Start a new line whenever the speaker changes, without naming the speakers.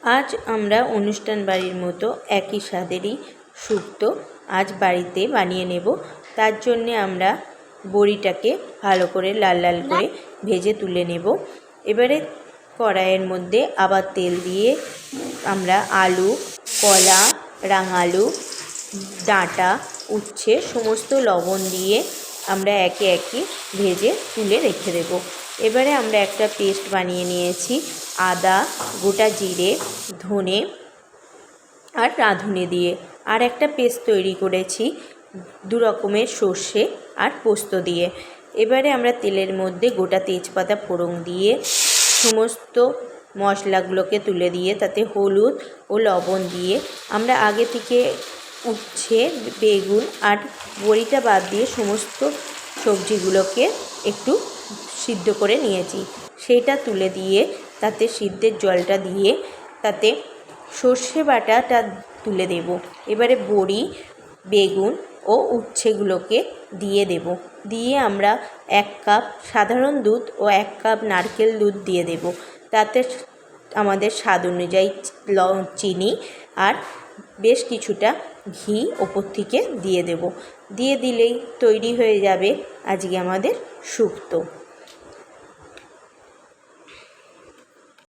আজ আমরা অনুষ্ঠান বাড়ির মতো একই স্বাদেরই শুক্তো আজ বাড়িতে বানিয়ে নেব। তার জন্যে আমরা বড়িটাকে ভালো করে লাল লাল করে ভেজে তুলে নেব। এবারে কড়াইয়ের মধ্যে আবার তেল দিয়ে আমরা আলু, কলা, রাঙালু, ডাঁটা, উচ্ছে সমস্ত লবণ দিয়ে আমরা একে একে ভেজে তুলে রেখে দেব। এবারে আমরা একটা পেস্ট বানিয়ে নিয়েছি আদা, গোটা জিরে, ধনে আর রাঁধুনি দিয়ে। আর একটা পেস্ট তৈরি করেছি দু রকমের সর্ষে আর পোস্ত দিয়ে। এবারে আমরা তেলের মধ্যে গোটা তেজপাতা ফোড়ন দিয়ে সমস্ত মশলাগুলোকে তুলে দিয়ে তাতে হলুদ ও লবণ দিয়ে আমরা আগে থেকে উচ্ছে, বেগুন আর বড়িটা বাদ দিয়ে সমস্ত সবজিগুলোকে একটু সিদ্ধ করে নিয়েছি। সেটা তুলে দিয়ে তাতে সিদ্ধের জলটা দিয়ে তাতে সর্ষে বাটাটা তুলে দেব। এবারে বড়ি, বেগুন ও উচ্ছেগুলোকে দিয়ে দেব। দিয়ে আমরা 1 কাপ সাধারণ দুধ ও 1 কাপ নারকেল দুধ দিয়ে দেব। তাতে আমাদের স্বাদ অনুযায়ী চিনি আর বেশ কিছুটা ঘি ওপর থেকে দিয়ে দেব। দিয়ে দিলেই তৈরি হয়ে যাবে আজকে আমাদের শুক্তো।